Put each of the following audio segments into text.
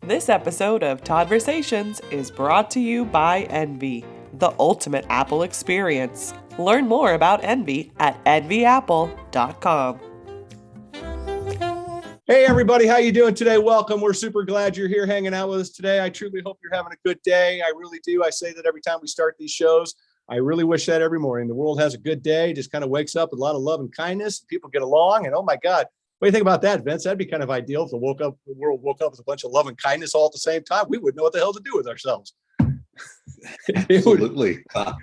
This episode of Todd-versations is brought to you by Envy, the ultimate Apple experience. Learn more about Envy at envyapple.com. Hey everybody, how you doing today? Welcome. We're super glad you're here hanging out with us today. I truly hope you're having a good day. I really do. I say that every time we start these shows. I really wish that every morning. The world has a good day, just kind of wakes up with a lot of love and kindness. People get along, and oh my God, what do you think about that, Vince? That'd be kind of ideal if the world woke up with a bunch of love and kindness all at the same time. We wouldn't know what the hell to do with ourselves. Absolutely. I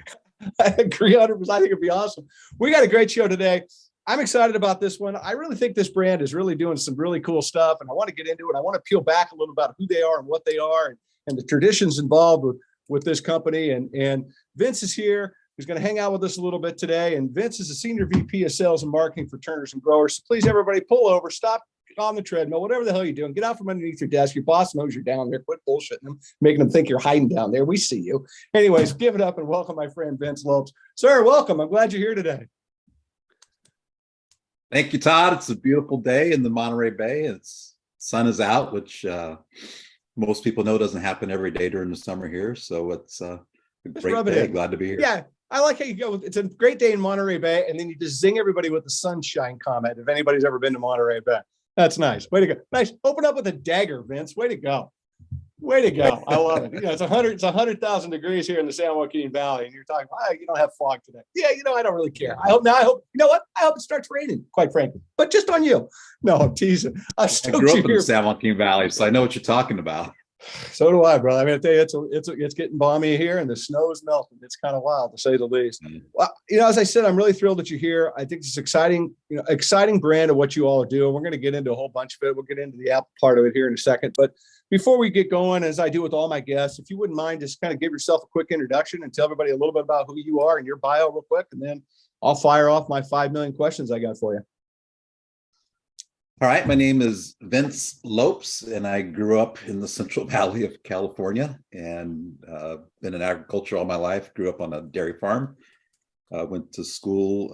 agree 100%. I think it'd be awesome. We got a great show today. I'm excited about this one. I really think this brand is really doing some really cool stuff, and I want to get into it. I want to peel back a little about who they are and what they are and the traditions involved with this company. And Vince is here. He's going to hang out with us a little bit today. And Vince is a senior VP of sales and marketing for Turners and Growers. So please, everybody, pull over, stop on the treadmill, whatever the hell you're doing. Get out from underneath your desk. Your boss knows you're down there. Quit bullshitting them, making them think you're hiding down there. We see you. Anyways, give it up and welcome my friend Vince Lopes. Sir, welcome. I'm glad you're here today. Thank you, Todd. It's a beautiful day in the Monterey Bay. It's sun is out, which most people know doesn't happen every day during the summer here. So it's a great day. Glad to be here. Yeah. I like how you go. It's a great day in Monterey Bay, and then you just zing everybody with the sunshine comment. If anybody's ever been to Monterey Bay, that's nice. Way to go. Nice. Open up with a dagger, Vince. Way to go. Way to go. I love it. It's 100,000 degrees here in the San Joaquin Valley, and you're talking, you don't have fog today. Yeah, I don't really care. I hope, you know what? I hope it starts raining, quite frankly, but just on you. No, I'm teasing. I grew up in the San Joaquin Valley, so I know what you're talking about. So do I, brother. I mean, I tell you, it's getting balmy here, and the snow is melting. It's kind of wild, to say the least. Well, as I said, I'm really thrilled that you're here. I think it's exciting brand of what you all are doing. We're going to get into a whole bunch of it. We'll get into the Apple part of it here in a second. But before we get going, as I do with all my guests, if you wouldn't mind, just kind of give yourself a quick introduction and tell everybody a little bit about who you are and your bio real quick, and then I'll fire off my 5 million questions I got for you. All right, my name is Vince Lopes, and I grew up in the Central Valley of California and been in agriculture all my life. Grew up on a dairy farm. Went to school,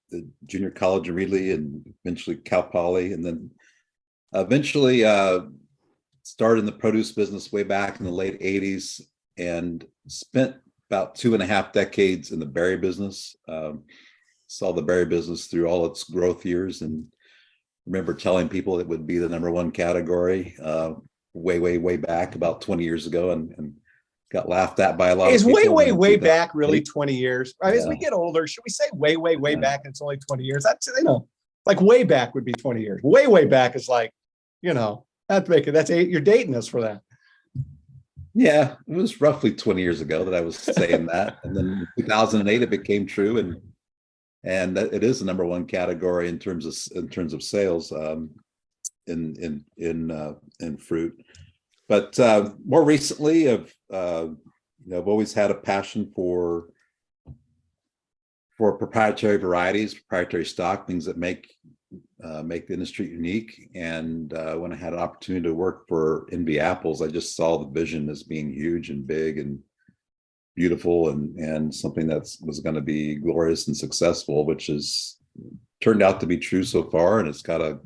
the junior college in Reedley, and eventually Cal Poly, and then eventually started in the produce business way back in the late 80s and spent about 2.5 decades in the berry business. Saw the berry business through all its growth years, and remember telling people it would be the number one category way back about 20 years ago, and got laughed at by a lot of people. Is way back really 20 years? Right? Yeah. As we get older, should we say way back and it's only 20 years? That's, like way back would be 20 years. Way back is like, that's eight. You're dating us for that. Yeah, it was roughly 20 years ago that I was saying that. And then in 2008, it became true. And it is the number one category in terms of sales in fruit. But more recently, I've always had a passion for proprietary varieties, proprietary stock, things that make the industry unique. And when I had an opportunity to work for Envy Apples, I just saw the vision as being huge and big and beautiful and something that was going to be glorious and successful, which has turned out to be true so far, and it's got a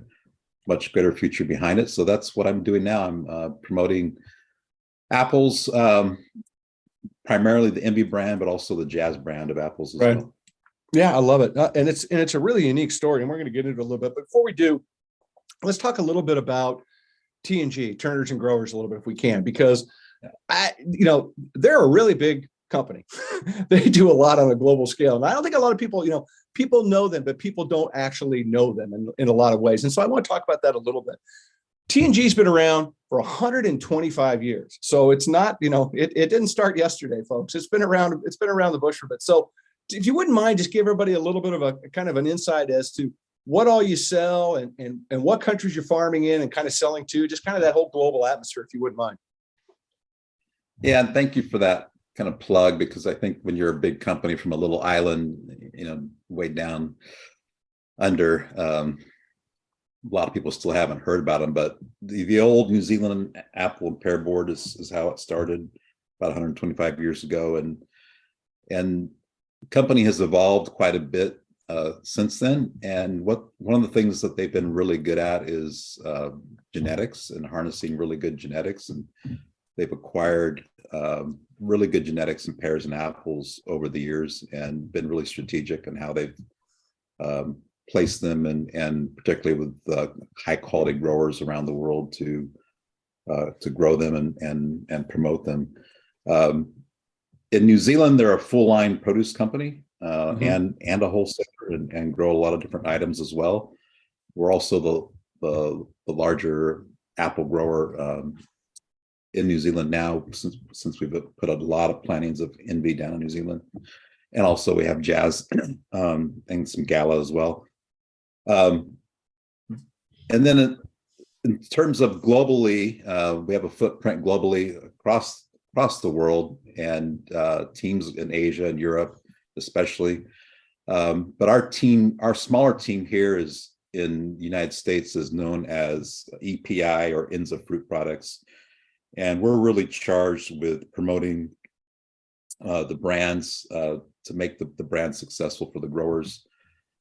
much greater future behind it. So that's what I'm doing now. I'm promoting apples, primarily the Envy brand, but also the Jazz brand of apples as well. Yeah, I love it, and it's a really unique story, and we're going to get into it a little bit. But before we do, let's talk a little bit about T&G, Turners and Growers, a little bit if we can, because they're a really big company. They do a lot on a global scale. And I don't think a lot of people, people know them, but people don't actually know them in a lot of ways. And so I want to talk about that a little bit. T&G's been around for 125 years. So it's not, it didn't start yesterday, folks. It's been around the bush for a bit. So if you wouldn't mind, just give everybody a little bit of a kind of an insight as to what all you sell and what countries you're farming in and kind of selling to, just kind of that whole global atmosphere, if you wouldn't mind. Yeah, and thank you for that kind of plug, because I think when you're a big company from a little island, way down under, a lot of people still haven't heard about them. But the old New Zealand apple and pear board is how it started about 125 years ago, and the company has evolved quite a bit since then. And one of the things that they've been really good at is genetics and harnessing really good genetics. And they've acquired really good genetics in pears and apples over the years, and been really strategic in how they've placed them, and particularly with high quality growers around the world to grow them and promote them. In New Zealand, they're a full line produce company and a wholesaler, and grow a lot of different items as well. We're also the larger apple grower in New Zealand now, since we've put a lot of plantings of envy down in New Zealand, and also we have Jazz and some Gala as well. And then in terms of globally, we have a footprint globally across the world, and teams in Asia and Europe especially. But our smaller team here is in the United States is known as EPI, or ENZAFRUIT Products. And we're really charged with promoting the brands to make the brand successful for the growers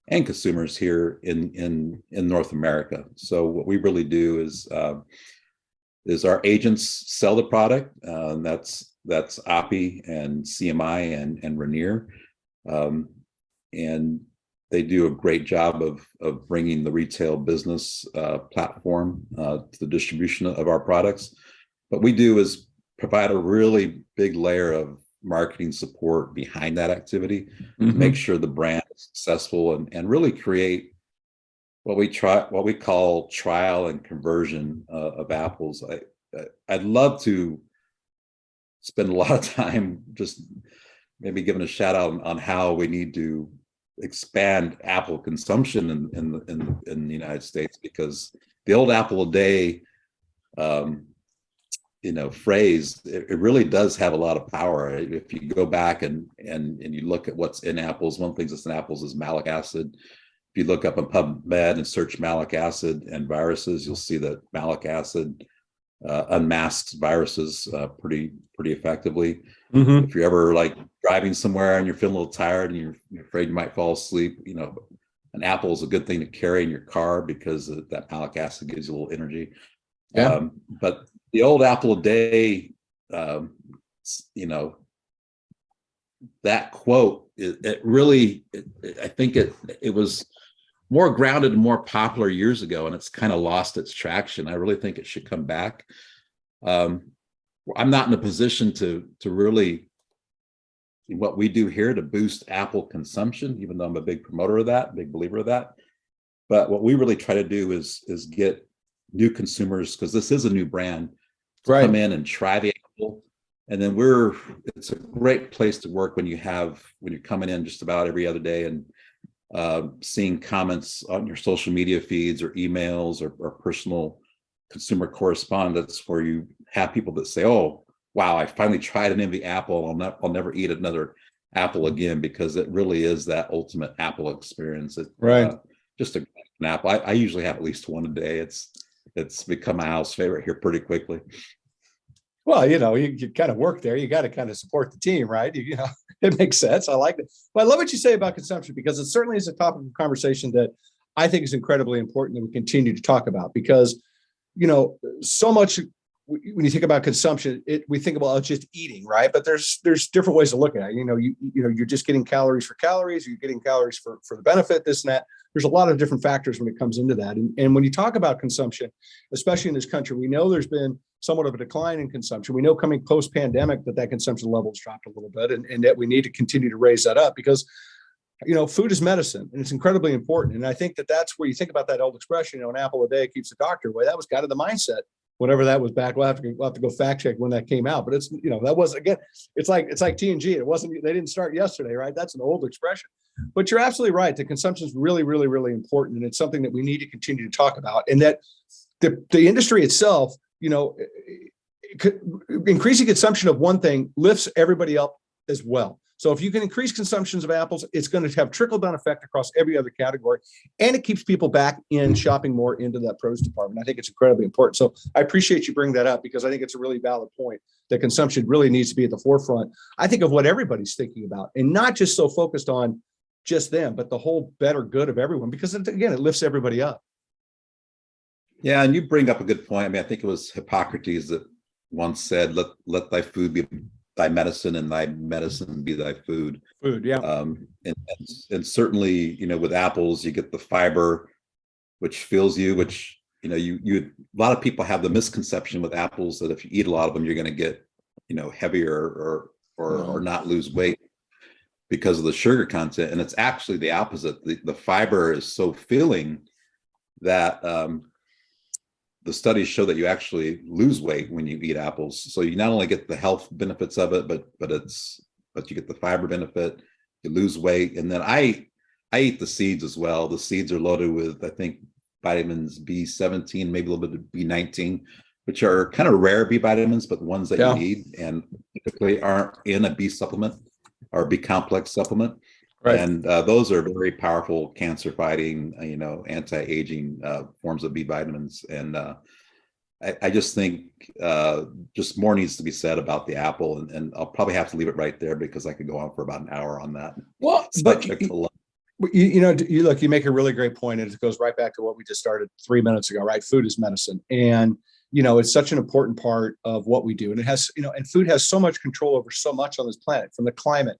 and consumers here in North America. So what we really do is our agents sell the product. That's API and CMI and Rainier. And they do a great job of bringing the retail business platform to the distribution of our products. What we do is provide a really big layer of marketing support behind that activity, to make sure the brand is successful, and really create what we call trial and conversion of apples. I'd love to spend a lot of time just maybe giving a shout out on how we need to expand apple consumption in the United States, because the old apple a day phrase, it really does have a lot of power. If you go back and you look at what's in apples, one of the things that's in apples is malic acid. If you look up in PubMed and search malic acid and viruses, you'll see that malic acid unmasks viruses pretty effectively. If you're ever like driving somewhere and you're feeling a little tired and you're afraid you might fall asleep, an apple is a good thing to carry in your car, because that malic acid gives you a little energy. Yeah. But the old apple a day, that quote, I think it was more grounded and more popular years ago, and it's kind of lost its traction. I really think it should come back. I'm not in a position to really, what we do here to boost apple consumption, even though I'm a big promoter of that, big believer of that. But what we really try to do is get new consumers, because this is a new brand, to come in and try the apple. And then it's a great place to work when you're coming in just about every other day and seeing comments on your social media feeds or emails or personal consumer correspondence, where you have people that say, "Oh, wow, I finally tried an envy apple. I'll never eat another apple again," because it really is that ultimate apple experience. Just a an apple. I usually have at least one a day. It's become a house favorite here pretty quickly. Well, you kind of work there. You got to kind of support the team, right? It makes sense. I like it. But I love what you say about consumption, because it certainly is a topic of conversation that I think is incredibly important that we continue to talk about, because, so much when you think about consumption, we think about just eating, right? But there's different ways to look at it. You're just getting calories for calories. You're getting calories for the benefit, this and that. There's a lot of different factors when it comes into that. And when you talk about consumption, especially in this country, we know there's been somewhat of a decline in consumption. We know coming post-pandemic that consumption level has dropped a little bit, and that we need to continue to raise that up, because, food is medicine, and it's incredibly important. And I think that's where you think about that old expression, an apple a day keeps the doctor away. That was kind of the mindset. Whatever that was back, we'll have to go fact check when that came out. But it's, that was, again, it's like T&G. They didn't start yesterday, right? That's an old expression. But you're absolutely right. The consumption is really, really, really important. And it's something that we need to continue to talk about. And that the industry itself, increasing consumption of one thing lifts everybody up as well. So if you can increase consumptions of apples, it's going to have trickle-down effect across every other category, and it keeps people back in shopping more into that produce department. I think it's incredibly important. So I appreciate you bringing that up, because I think it's a really valid point that consumption really needs to be at the forefront, I think, of what everybody's thinking about, and not just so focused on just them, but the whole better good of everyone, because again, it lifts everybody up. Yeah, and you bring up a good point. I mean, I think it was Hippocrates that once said, "Let thy food be thy medicine, and thy medicine be thy food." Food, yeah. And certainly, with apples, you get the fiber, which fills you. Which a lot of people have the misconception with apples that if you eat a lot of them, you're going to get heavier or not lose weight because of the sugar content. And it's actually the opposite. The fiber is so filling that the studies show that you actually lose weight when you eat apples. So you not only get the health benefits of it, but you get the fiber benefit, you lose weight. And then I eat the seeds as well. The seeds are loaded with, I think, vitamins B17, maybe a little bit of B19, which are kind of rare B vitamins, but the ones that you need and typically aren't in a B supplement or B complex supplement. Right. And those are very powerful cancer fighting, anti-aging forms of B vitamins. And I just think just more needs to be said about the apple. And I'll probably have to leave it right there because I could go on for about an hour on that. Well, but you make a really great point, and it goes right back to what we just started 3 minutes ago, right? Food is medicine. And it's such an important part of what we do. And it has, and food has so much control over so much on this planet, from the climate,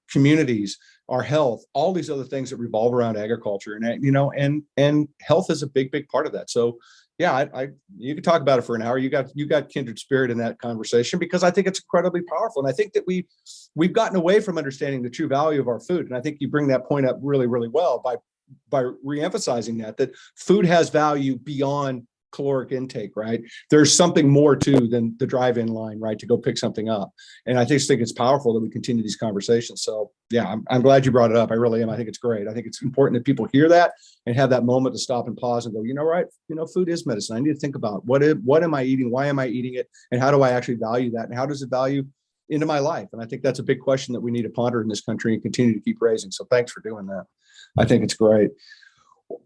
communities, our health, all these other things that revolve around agriculture, and health is a big part of that. So yeah, you could talk about it for an hour. You got kindred spirit in that conversation, because I think it's incredibly powerful. And I think that we've gotten away from understanding the true value of our food. And I think you bring that point up really, really well by reemphasizing that food has value beyond caloric intake, right? There's something more to than the drive-in line, right, to go pick something up. And I just think it's powerful that we continue these conversations. So yeah, I'm glad you brought it up. I really am. I think it's great. I think it's important that people hear that and have that moment to stop and pause and go, right, food is medicine. I need to think about what am I eating? Why am I eating it? And how do I actually value that? And how does it value into my life? And I think that's a big question that we need to ponder in this country and continue to keep raising. So thanks for doing that. I think it's great.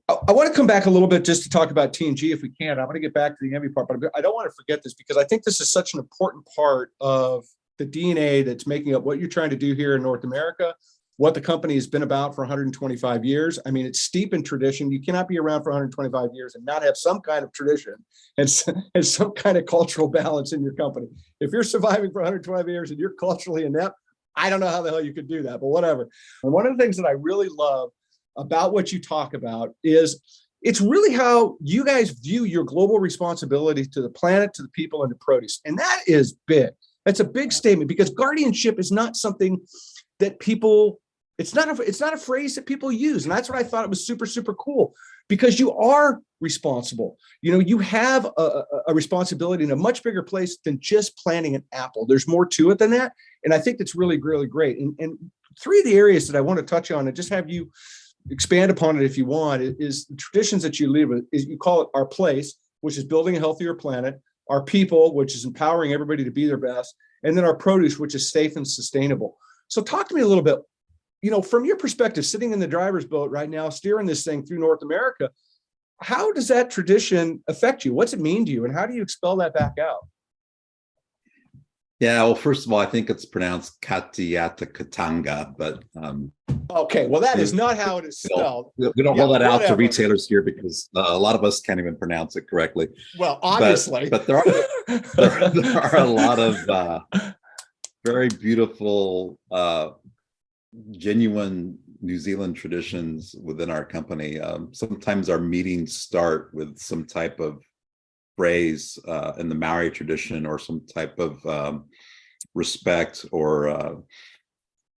I want to come back a little bit just to talk about T&G if we can. I'm going to get back to the envy part, but I don't want to forget this, because I think this is such an important part of the DNA that's making up what you're trying to do here in North America, what the company has been about for 125 years. I mean, it's steep in tradition. You cannot be around for 125 years and not have some kind of tradition and some kind of cultural balance in your company. If you're surviving for 125 years and you're culturally inept, I don't know how the hell you could do that, but whatever. And one of the things that I really love about what you talk about is it's really how you guys view your global responsibility to the planet, to the people, and to produce. And that is big. That's a big statement, because guardianship is not something that it's not a phrase that people use. And that's what I thought it was super, super cool, because you are responsible. You have a responsibility in a much bigger place than just planting an apple. There's more to it than that. And I think that's really, really great. And three of the areas that I want to touch on and just have you expand upon it if you want is the traditions that you live with. Is you call it our place, which is building a healthier planet, our people, which is empowering everybody to be their best, and then our produce, which is safe and sustainable. So talk to me a little bit, from your perspective, sitting in the driver's boat right now, steering this thing through North America, how does that tradition affect you? What's it mean to you? And how do you expel that back out? Yeah, well, first of all, I think it's pronounced Katiyata Katanga, but okay, well, that is not how it is spelled. We don't hold that out to retailers here, because a lot of us can't even pronounce it correctly. Well, obviously, but there are a lot of very beautiful, genuine New Zealand traditions within our company. Sometimes our meetings start with some type of phrase in the Maori tradition, or some type of respect or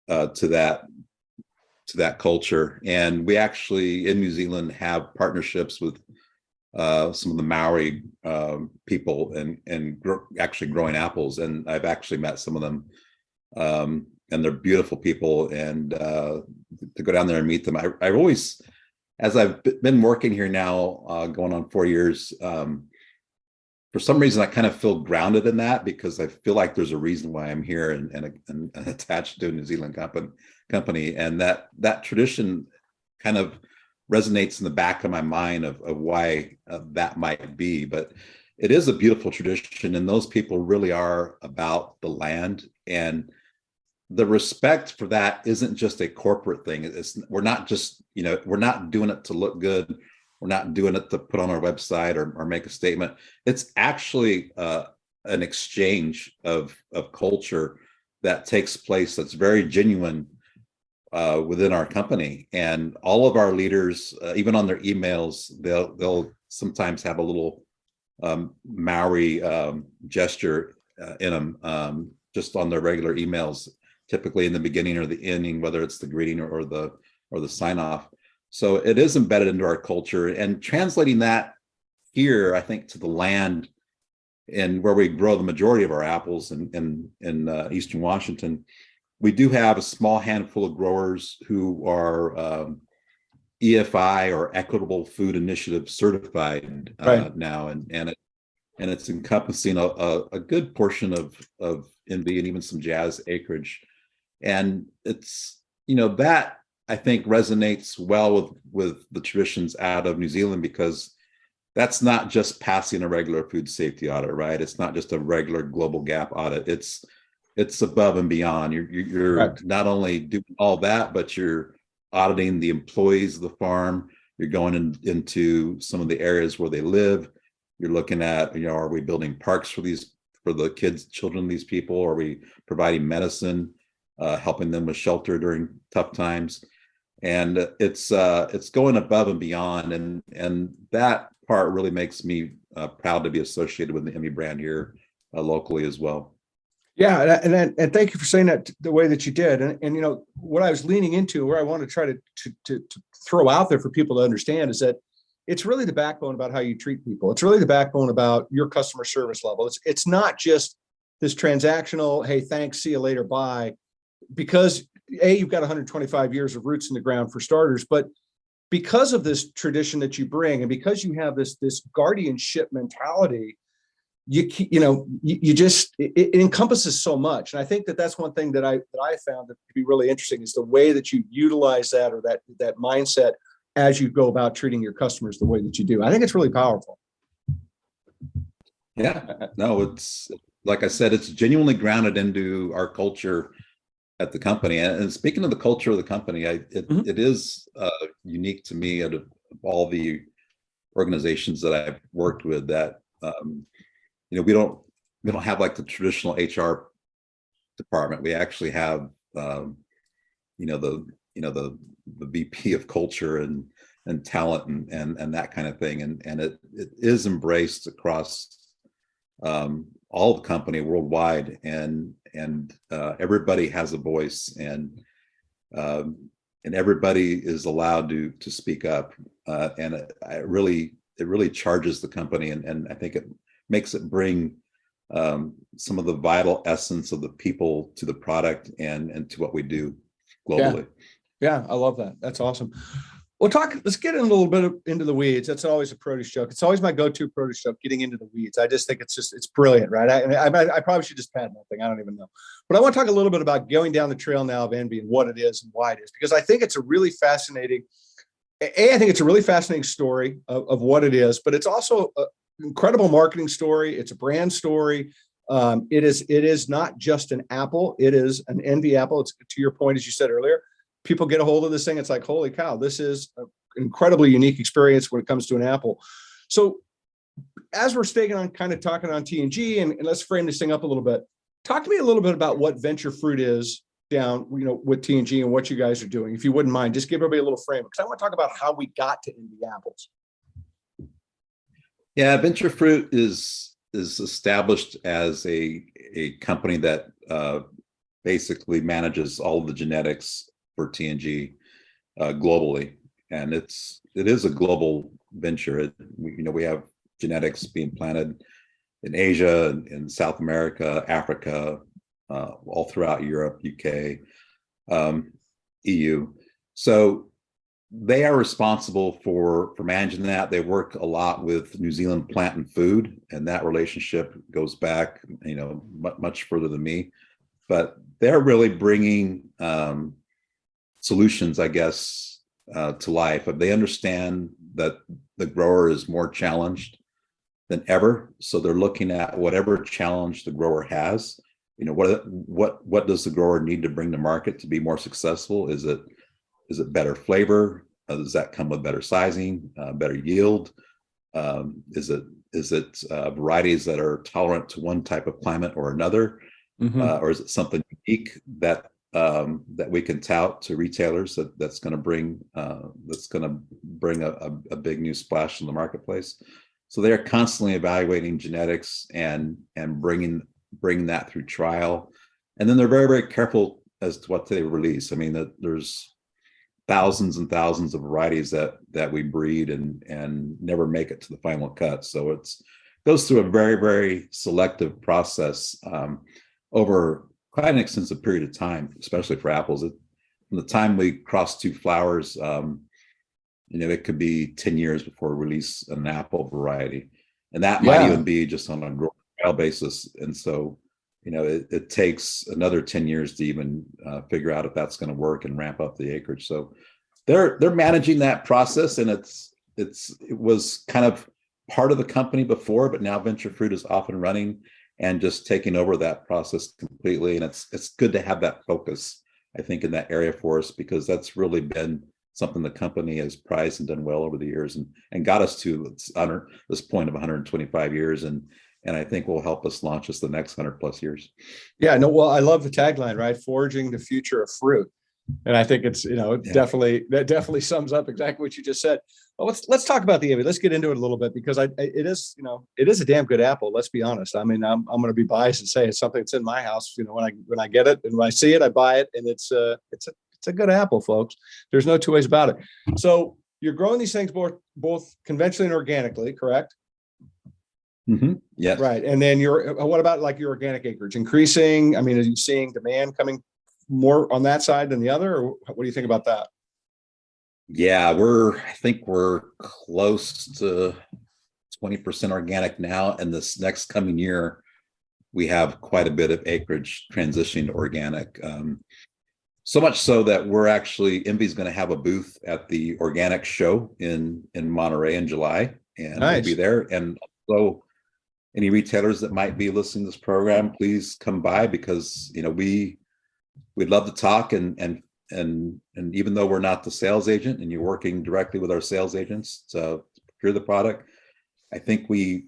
to that culture. And we actually in New Zealand have partnerships with some of the Maori people and actually growing apples. And I've actually met some of them, and they're beautiful people. And to go down there and meet them, I've always, as I've been working here now, going on 4 years, for some reason, I kind of feel grounded in that, because I feel like there's a reason why I'm here and attached to a New Zealand company. And that tradition kind of resonates in the back of my mind of why that might be. But it is a beautiful tradition, and those people really are about the land. And the respect for that isn't just a corporate thing. We're not just, we're not doing it to look good. We're not doing it to put on our website or make a statement. It's actually an exchange of culture that takes place that's very genuine within our company. And all of our leaders, even on their emails, they'll sometimes have a little Maori gesture in them, just on their regular emails, typically in the beginning or the ending, whether it's the greeting or the sign off. So it is embedded into our culture, and translating that here, I think, to the land and where we grow the majority of our apples in Eastern Washington, we do have a small handful of growers who are EFI or Equitable Food Initiative certified now, and it's encompassing a good portion of Envy and even some Jazz acreage, and it's that I think resonates well with the traditions out of New Zealand, because that's not just passing a regular food safety audit, right? It's not just a regular global gap audit. It's above and beyond. You're not only doing all that, but you're auditing the employees of the farm. You're going into some of the areas where they live. You're looking at, are we building parks for the children of these people? Are we providing medicine, helping them with shelter during tough times? And it's going above and beyond, and that part really makes me proud to be associated with the Emmy brand here locally as well. Yeah, and thank you for saying that the way that you did. And what I was leaning into, where I want to try to throw out there for people to understand, is that it's really the backbone about how you treat people. It's really the backbone about your customer service level. It's not just this transactional, hey, thanks, see you later, bye, because you've got 125 years of roots in the ground for starters, but because of this tradition that you bring, and because you have this guardianship mentality, it encompasses so much. And I think that's one thing that I found to be really interesting, is the way that you utilize that, or that mindset as you go about treating your customers the way that you do. I think it's really powerful. Yeah, no, it's like I said, it's genuinely grounded into our culture at the company. And speaking of the culture of the company, it is unique to me out of all the organizations that I've worked with, that we don't have like the traditional HR department. We actually have the VP of culture and talent and that kind of thing, and it is embraced across all the company worldwide, and everybody has a voice, and everybody is allowed to speak up, and it really charges the company, and I think it makes it bring some of the vital essence of the people to the product and to what we do globally. Yeah, I love that. That's awesome. Let's get in a little bit into the weeds. That's always a produce joke. It's always my go-to produce joke, getting into the weeds. I just think it's brilliant, right? I probably should just patent that thing. I don't even know. But I want to talk a little bit about going down the trail now of Envy and what it is and why it is, because I think it's a really fascinating, I think it's a really fascinating story of what it is, but it's also an incredible marketing story. It's a brand story. It is not just an apple. It is an Envy apple. It's, to your point, as you said earlier, people get a hold of this thing. It's like, holy cow, this is an incredibly unique experience when it comes to an apple. So as we're staying on, kind of talking on T&G, and let's frame this thing up a little bit. Talk to me a little bit about what Venture Fruit is down, with T&G and what you guys are doing. If you wouldn't mind, just give everybody a little frame, because I want to talk about how we got to Envy apples. Yeah, Venture Fruit is established as a company that basically manages all of the genetics for T&G globally, and it is a global venture. We have genetics being planted in Asia, in South America, Africa, all throughout Europe, UK, EU. So they are responsible for managing that. They work a lot with New Zealand Plant and Food, and that relationship goes back, much further than me. But they're really bringing solutions, I guess, to life. But they understand that the grower is more challenged than ever, so they're looking at whatever challenge the grower has what does the grower need to bring to market to be more successful? Is it better flavor? Does that come with better sizing, better yield? Is it varieties that are tolerant to one type of climate or another? Or is it something unique that we can tout to retailers that's going to bring a big new splash in the marketplace? So they are constantly evaluating genetics and bringing that through trial, and then they're very, very careful as to what they release. I mean, there's thousands and thousands of varieties that we breed and never make it to the final cut. So it goes through a very, very selective process over quite an extensive period of time, especially for apples. From the time we cross two flowers, it could be 10 years before we release an apple variety. And that might even be just on a grower trial basis. And so, it takes another 10 years to even figure out if that's going to work and ramp up the acreage. So they're managing that process, and it was kind of part of the company before, but now Venture Fruit is off and running and just taking over that process completely. And it's good to have that focus, I think, in that area for us, because that's really been something the company has prized and done well over the years and got us to this point of 125 years. And I think will help us launch us the next 100+ years. Yeah, no, well, I love the tagline, right? Forging the future of fruit. And I think it's, definitely sums up exactly what you just said. Well, let's talk about the envy. Let's get into it a little bit, because it is a damn good apple. Let's be honest. I mean, I'm going to be biased and say it's something that's in my house. When I get it and when I see it, I buy it, and it's a good apple, folks. There's no two ways about it. So you're growing these things both conventionally and organically, correct? Mm-hmm. Yes. Right. And then what about like your organic acreage increasing? I mean, are you seeing demand coming more on that side than the other, or what do you think about that? Yeah, I think we're close to 20% organic now. And this next coming year, we have quite a bit of acreage transitioning to organic. So much so that we're actually, Envy's going to have a booth at the organic show in Monterey in July, and we'll be there. And so any retailers that might be listening to this program, please come by, because we'd love to talk, and even though we're not the sales agent and you're working directly with our sales agents to procure the product, I think we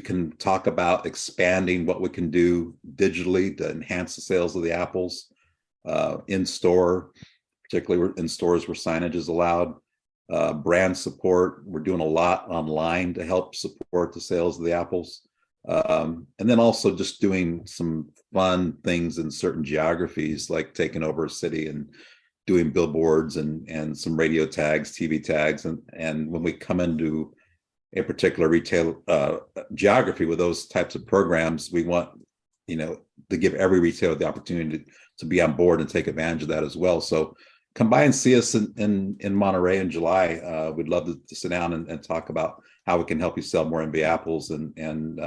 can talk about expanding what we can do digitally to enhance the sales of the apples in store, particularly in stores where signage is allowed. Brand support, we're doing a lot online to help support the sales of the apples, and then also just doing some fun things in certain geographies, like taking over a city and doing billboards and some radio tags, TV tags, and when we come into a particular retail geography with those types of programs, we want to give every retailer the opportunity to be on board and take advantage of that as well. So come by and see us in Monterey in July. We'd love to sit down and talk about how we can help you sell more MB apples. And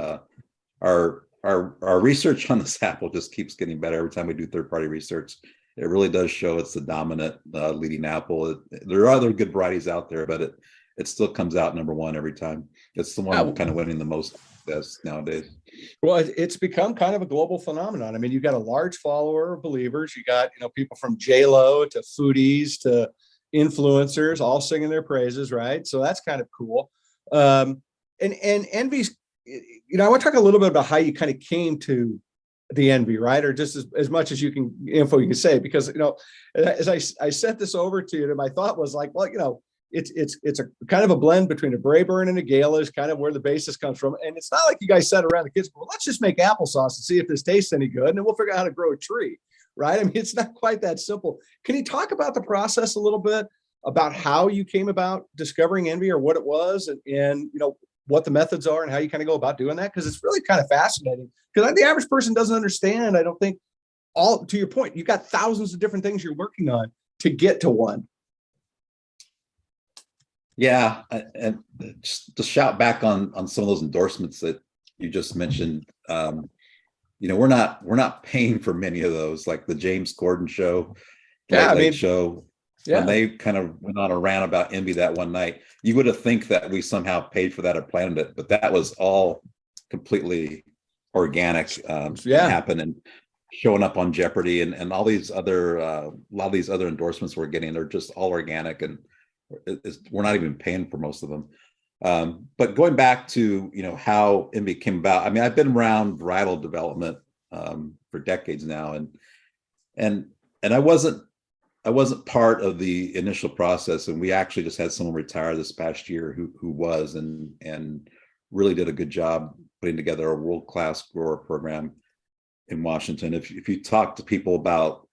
our research on this apple just keeps getting better every time we do third-party research. It really does show it's the dominant leading apple. There are other good varieties out there, but it still comes out number one every time. It's the one kind of winning the most nowadays. Well, it's become kind of a global phenomenon. I mean, you've got a large follower of believers. You got, people from J-Lo to foodies to influencers all singing their praises, right? So that's kind of cool. And Envy's, I want to talk a little bit about how you kind of came to the Envy, right? Or just as much as you can say, because, as I sent this over to you, my thought was like, well, it's a kind of a blend between a Brayburn and a Gala is kind of where the basis comes from. And it's not like you guys sat around the kids, well, let's just make applesauce and see if this tastes any good, and then we'll figure out how to grow a tree, right? I mean, it's not quite that simple. Can you talk about the process a little bit, about how you came about discovering Envy, or what it was, and what the methods are and how you kind of go about doing that? Because it's really kind of fascinating, because the average person doesn't understand. I don't think to your point, you've got thousands of different things you're working on to get to one. Yeah, and just to shout back on some of those endorsements that you just mentioned, we're not paying for many of those, like the James Corden show, Late Show. Yeah. When they kind of went on a rant about Envy that one night, you would have think that we somehow paid for that or planned it, but that was all completely organic Yeah. happen, and showing up on Jeopardy and all these other a lot of these other endorsements we're getting are just all organic, and we're not even paying for most of them. But going back to how Envy came about, I mean, I've been around varietal development for decades now, and I wasn't part of the initial process, and we actually just had someone retire this past year who was and really did a good job putting together a world-class grower program in Washington. If you talk to people about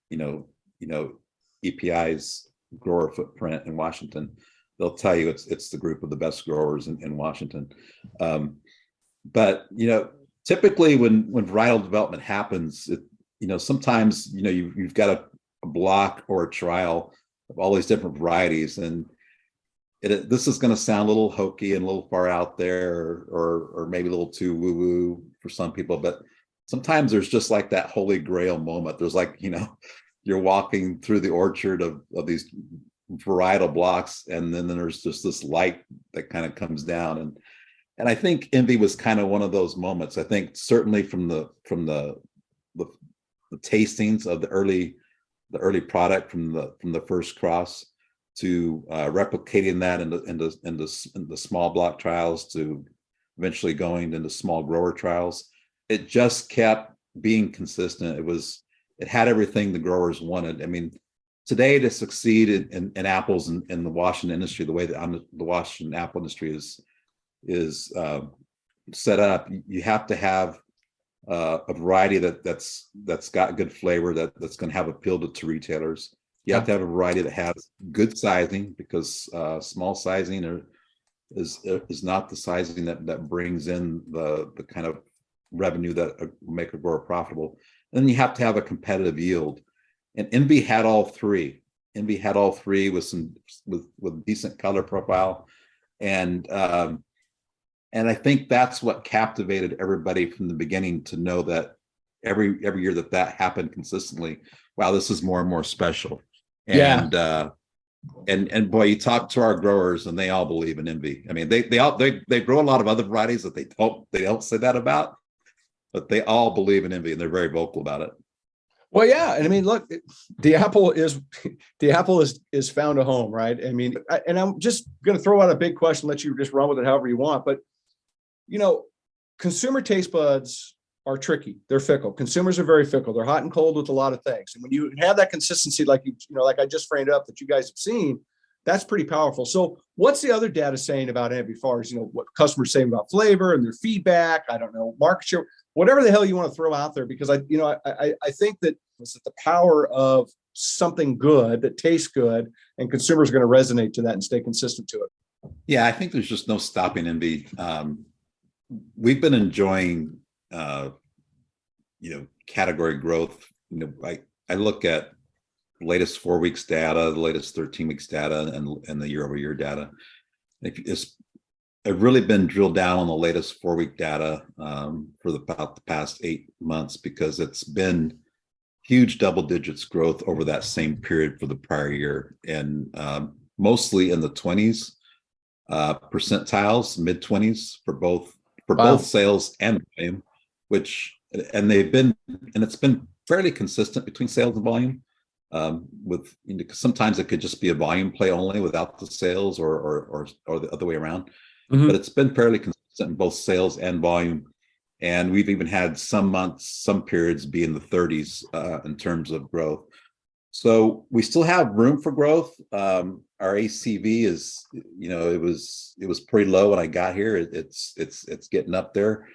EPI's grower footprint in Washington, they'll tell you it's the group of the best growers in Washington. But typically when varietal development happens, sometimes you've got a block or a trial of all these different varieties, and this is going to sound a little hokey and a little far out there, or maybe a little too woo-woo for some people, but sometimes there's just like that holy grail moment. There's like, you're walking through the orchard of these varietal blocks, and then there's just this light that kind of comes down. And I think Envy was kind of one of those moments. I think certainly from the tastings of the early product from the first cross to replicating that into the small block trials, to eventually going into small grower trials. It just kept being consistent. It had everything the growers wanted. I mean, today to succeed in apples in the Washington industry, the way that the Washington apple industry is set up, you have to have a variety that's got good flavor, that's going to have appeal to retailers. You have to have a variety that has good sizing, because small sizing is not the sizing that brings in the kind of revenue that will make a grower profitable. And then you have to have a competitive yield. And Envy had all three. Envy had all three with decent color profile, and I think that's what captivated everybody from the beginning, to know that every year that happened consistently. Wow, this is more and more special. And and boy, you talk to our growers and they all believe in Envy. I mean, they grow a lot of other varieties that they don't say that about, but they all believe in Envy, and they're very vocal about it. Well, yeah, and I mean, look, the apple is found a home, right? I mean, and I'm just going to throw out a big question, let you just run with it however you want. But consumer taste buds are tricky. They're fickle. Consumers are very fickle. They're hot and cold with a lot of things. And when you have that consistency, like like I just framed up that you guys have seen, that's pretty powerful. So what's the other data saying about Envy, as far as what customers saying about flavor and their feedback? I don't know, market share, whatever the hell you want to throw out there, because I think that the power of something good that tastes good, and consumers are going to resonate to that and stay consistent to it. Yeah, I think there's just no stopping Envy. We've been enjoying category growth. I look at the latest 4 weeks data, the latest 13 weeks data, and the year-over-year data. I've really been drilled down on the latest 4-week data for about the past 8 months, because it's been huge double digits growth over that same period for the prior year, and mostly in the 20s percentiles, mid 20s for both sales and volume, and it's been fairly consistent between sales and volume. Sometimes it could just be a volume play only without the sales, or the other way around. But it's been fairly consistent in both sales and volume. And we've even had some months, some periods be in the 30s in terms of growth. So we still have room for growth. Our ACV is, it was pretty low when I got here. It's getting up there.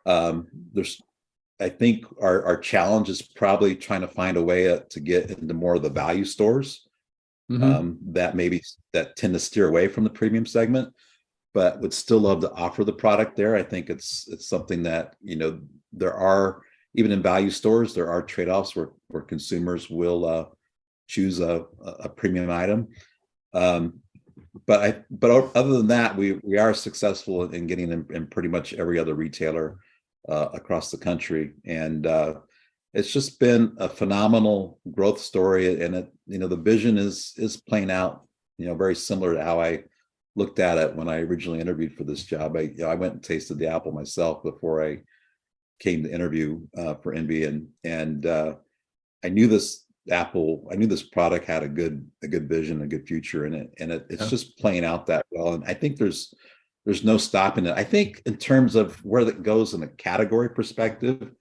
I think our challenge is probably trying to find a way to get into more of the value stores that tend to steer away from the premium segment, but would still love to offer the product there. I think it's something that, there are, even in value stores, there are trade-offs where consumers will choose a premium item. But other than that, we are successful in getting in pretty much every other retailer across the country. And it's just been a phenomenal growth story. And the vision is playing out, very similar to how I looked at it when I originally interviewed for this job. I went and tasted the apple myself before I came to interview for Envy, and I knew this product had a good vision, a good future in it, and it's just playing out that well. And I think there's no stopping it. I think in terms of where that goes in a category perspective,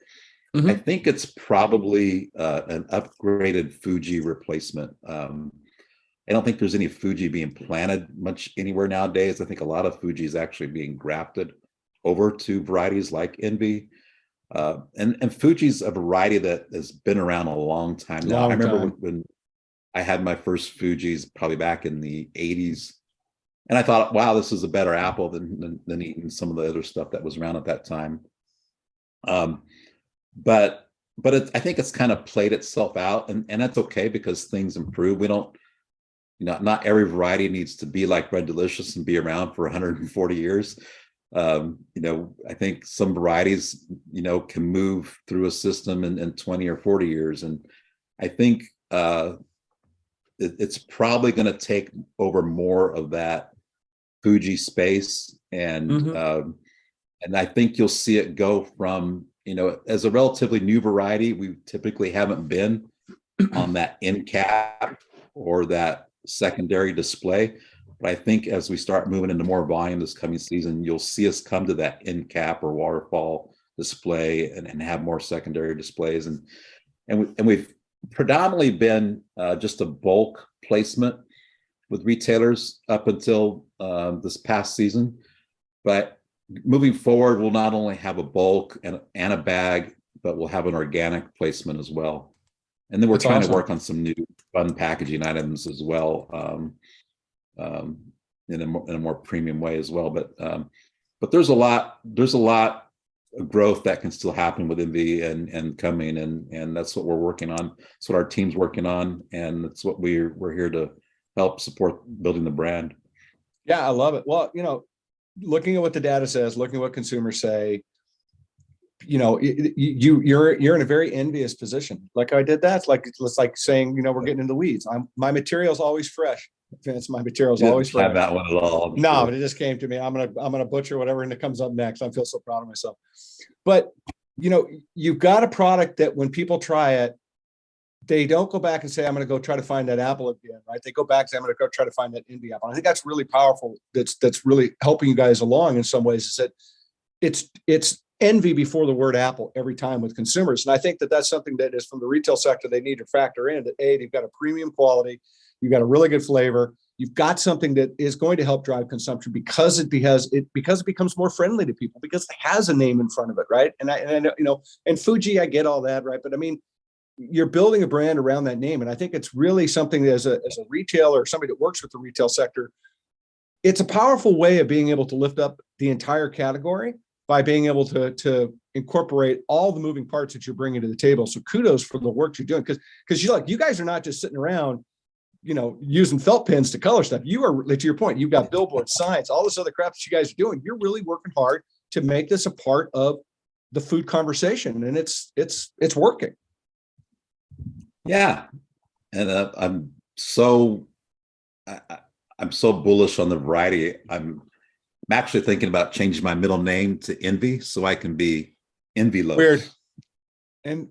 I think it's probably an upgraded Fuji replacement. I don't think there's any Fuji being planted much anywhere nowadays. I think a lot of Fuji is actually being grafted over to varieties like Envy. And Fuji's a variety that has been around a long time now. I remember when I had my first Fujis probably back in the 80s. And I thought, wow, this is a better apple than eating some of the other stuff that was around at that time. But I think it's kind of played itself out, and that's okay because things improve. We don't, not every variety needs to be like Red Delicious and be around for 140 years. I think some varieties, can move through a system in 20 or 40 years. And I think it's probably going to take over more of that Fuji space. And I think you'll see it go from, as a relatively new variety, we typically haven't been on that end cap or that secondary display. But I think as we start moving into more volume this coming season, you'll see us come to that end cap or waterfall display and have more secondary displays. And we've predominantly been just a bulk placement with retailers up until this past season. But moving forward, we'll not only have a bulk and a bag, but we'll have an organic placement as well. And then we're trying to work on some new fun packaging items as well, in a more premium way as well. But there's a lot of growth that can still happen with Envy and coming, and that's what we're working on. That's what our team's working on, and that's what we're here to help support building the brand. Yeah, I love it. Well, looking at what the data says, looking at what consumers say, you're in a very envious position. Like I did that. It's like saying, we're getting into weeds. My material's always fresh. Vince, my material's always fresh. Have that one at all. No, but it just came to me. I'm gonna butcher whatever and it comes up next. I feel so proud of myself. But you've got a product that when people try it, they don't go back and say, I'm going to go try to find that apple again, right? They go back and say, I'm going to go try to find that Envy apple. I think that's really powerful. That's really helping you guys along in some ways, is that it's envy before the word apple every time with consumers. And I think that that's something that is from the retail sector, they need to factor in that they've got a premium quality, you've got a really good flavor, you've got something that is going to help drive consumption because it becomes more friendly to people, because it has a name in front of it, right? And I know, and Fuji, I get all that, right? But I mean, you're building a brand around that name. And I think it's really something that as a retailer or somebody that works with the retail sector, it's a powerful way of being able to lift up the entire category by being able to incorporate all the moving parts that you're bringing to the table. So kudos for the work you're doing. Because you guys are not just sitting around, using felt pens to color stuff. You are, to your point, you've got billboard signs, all this other crap that you guys are doing. You're really working hard to make this a part of the food conversation. And it's working. Yeah, and I'm so bullish on the variety. I'm actually thinking about changing my middle name to Envy so I can be Envy Lopes. Weird. And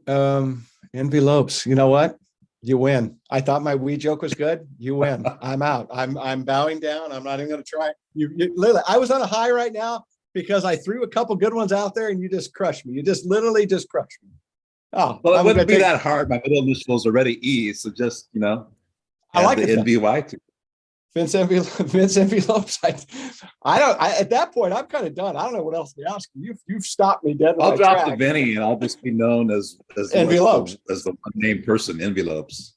Envy Lopes. You know what? You win. I thought my weed joke was good. You win. I'm out. I'm bowing down. I'm not even going to try. You literally. I was on a high right now because I threw a couple good ones out there, and you just crushed me. You just literally just crushed me. Oh, well, it wouldn't be that hard. My middle initial is already E, so just I like the NVY too. Vince Envy Lopes. I don't. At that point, I'm kind of done. I don't know what else to ask you. You've stopped me dead. I'll drop the Vinnie, and I'll just be known as Envy Lopes, as the one named person, Envy Lopes.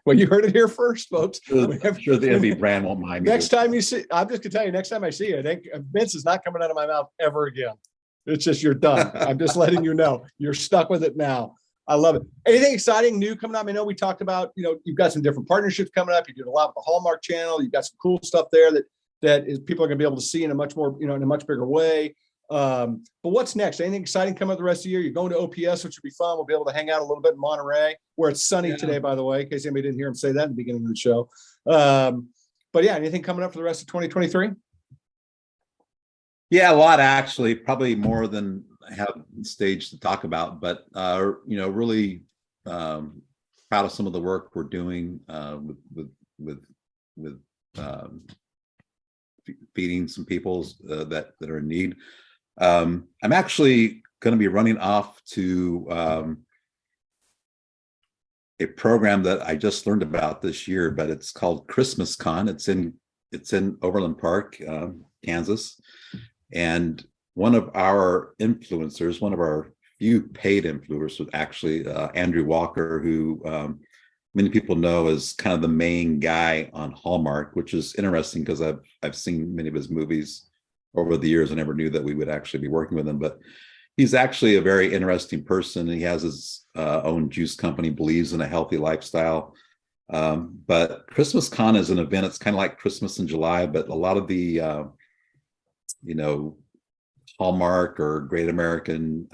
Well, you heard it here first, folks. I'm sure the Envy brand won't mind me. Next time you see, I'm just gonna tell you. Next time I see you, I think Vince is not coming out of my mouth ever again. It's just, you're done. I'm just letting you know. You're stuck with it now. I love it. Anything exciting new coming up? I know we talked about, you've got some different partnerships coming up. You did a lot with the Hallmark channel. You've got some cool stuff there that is people are going to be able to see in a much more, in a much bigger way. But what's next? Anything exciting coming up the rest of the year? You're going to OPS, which will be fun. We'll be able to hang out a little bit in Monterey, where it's sunny today, by the way, in case anybody didn't hear him say that in the beginning of the show. But yeah, anything coming up for the rest of 2023? Yeah, a lot actually, probably more than have stage to talk about, but really proud of some of the work we're doing with feeding some people that are in need. I'm actually going to be running off to a program that I just learned about this year, but it's called Christmas Con. It's in Overland Park, Kansas, and one of our influencers, one of our few paid influencers, was actually Andrew Walker, who many people know as kind of the main guy on Hallmark, which is interesting because I've seen many of his movies over the years. I never knew that we would actually be working with him, but he's actually a very interesting person. He has his own juice company, believes in a healthy lifestyle. But Christmas Con is an event. It's kind of like Christmas in July, but a lot of the Hallmark or Great American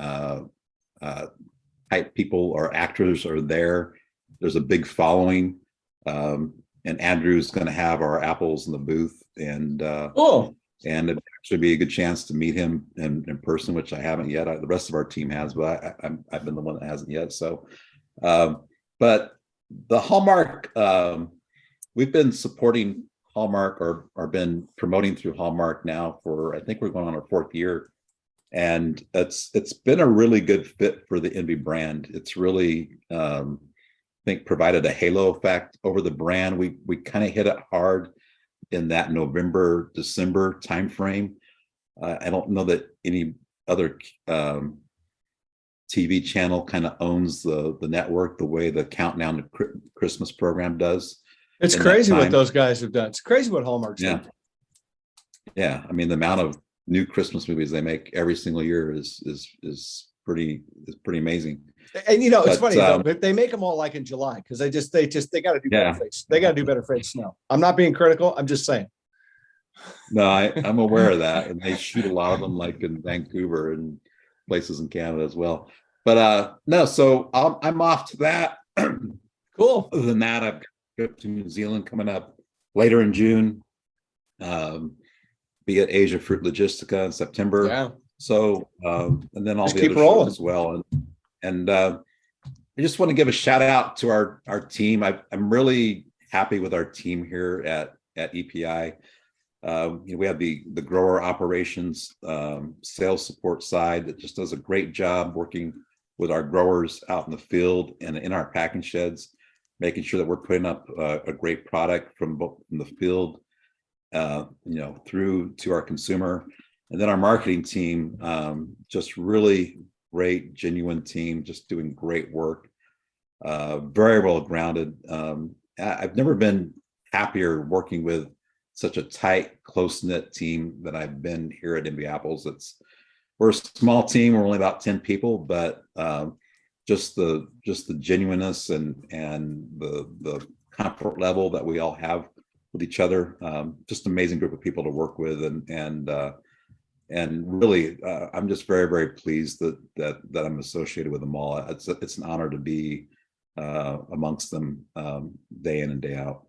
type people or actors are there. There's a big following, and Andrew's going to have our apples in the booth, and and it'd actually be a good chance to meet him in person, which I haven't yet. The rest of our team has, but I've been the one that hasn't yet. So, but the Hallmark, we've been supporting Hallmark or been promoting through Hallmark now for, I think we're going on our 4th year. And it's been a really good fit for the Envy brand. It's really, I think, provided a halo effect over the brand. We kind of hit it hard in that November, December timeframe. I don't know that any other TV channel kind of owns the network the way the Countdown to Christmas program does. It's crazy what those guys have done. It's crazy what Hallmark's done. Yeah. I mean, the amount of new Christmas movies they make every single year is pretty amazing. And it's funny though, but they make them all like in July because they got to do better face. They got to do better face snow. I'm not being critical. I'm just saying. No, I'm aware of that, and they shoot a lot of them like in Vancouver and places in Canada as well. But no, so I'm off to that. Cool. Other than that, I've got a trip to New Zealand coming up later in June. Be at ENZAFRUIT Logistica in September. Yeah. So and then all just the keep other rolling shows as well. And I just want to give a shout out to our team. I'm really happy with our team here at EPI. We have the grower operations sales support side that just does a great job working with our growers out in the field and in our packing sheds, making sure that we're putting up a great product from the field through to our consumer. And then our marketing team, just really great, genuine team, just doing great work, very well grounded. I've never been happier working with such a tight, close-knit team that I've been here at Envy Apples. We're a small team. We're only about 10 people, but just the genuineness and the comfort level that we all have with each other, just an amazing group of people to work with, and really, I'm just very, very pleased that I'm associated with them all. It's an honor to be amongst them day in and day out.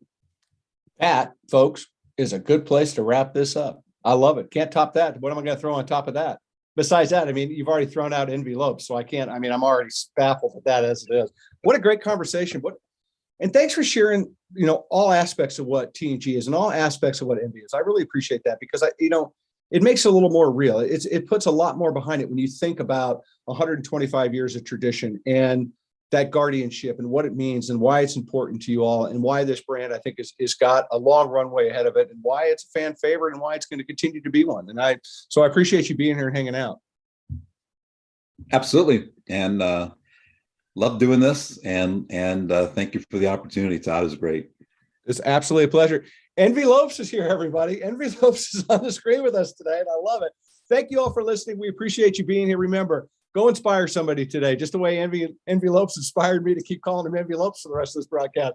That, folks, is a good place to wrap this up. I love it. Can't top that. What am I going to throw on top of that? Besides that, I mean, you've already thrown out Envy Lopes, so I'm already baffled at that as it is. What a great conversation. And thanks for sharing, all aspects of what T&G is and all aspects of what Envy is. I really appreciate that because it makes it a little more real. It puts a lot more behind it when you think about 125 years of tradition and that guardianship and what it means and why it's important to you all and why this brand, I think, is got a long runway ahead of it and why it's a fan favorite and why it's going to continue to be one. So I appreciate you being here and hanging out. Absolutely. And love doing this. And thank you for the opportunity, Todd. It was great. It's absolutely a pleasure. Envy Lopes is here, everybody. Envy Lopes is on the screen with us today, and I love it. Thank you all for listening. We appreciate you being here. Remember, go inspire somebody today, just the way Envy Lopes inspired me to keep calling him Envy Lopes for the rest of this broadcast.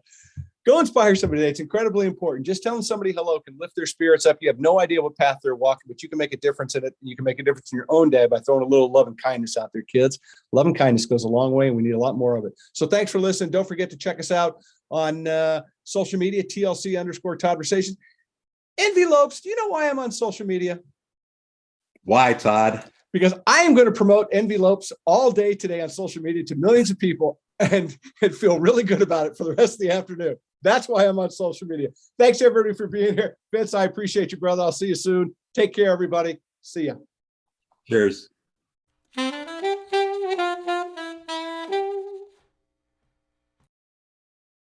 Go inspire somebody today. It's incredibly important. Just telling somebody hello can lift their spirits up. You have no idea what path they're walking, but you can make a difference in it. You can make a difference in your own day by throwing a little love and kindness out there, kids. Love and kindness goes a long way, and we need a lot more of it. So thanks for listening. Don't forget to check us out on social media, TLC_Todd-versations. Envy Lopes, do you know why I'm on social media? Why, Todd? because I am going to promote Lopes all day today on social media to millions of people and feel really good about it for the rest of the afternoon. That's why I'm on social media. Thanks everybody for being here. Vince, I appreciate you, brother. I'll see you soon. Take care, everybody. See ya. Cheers.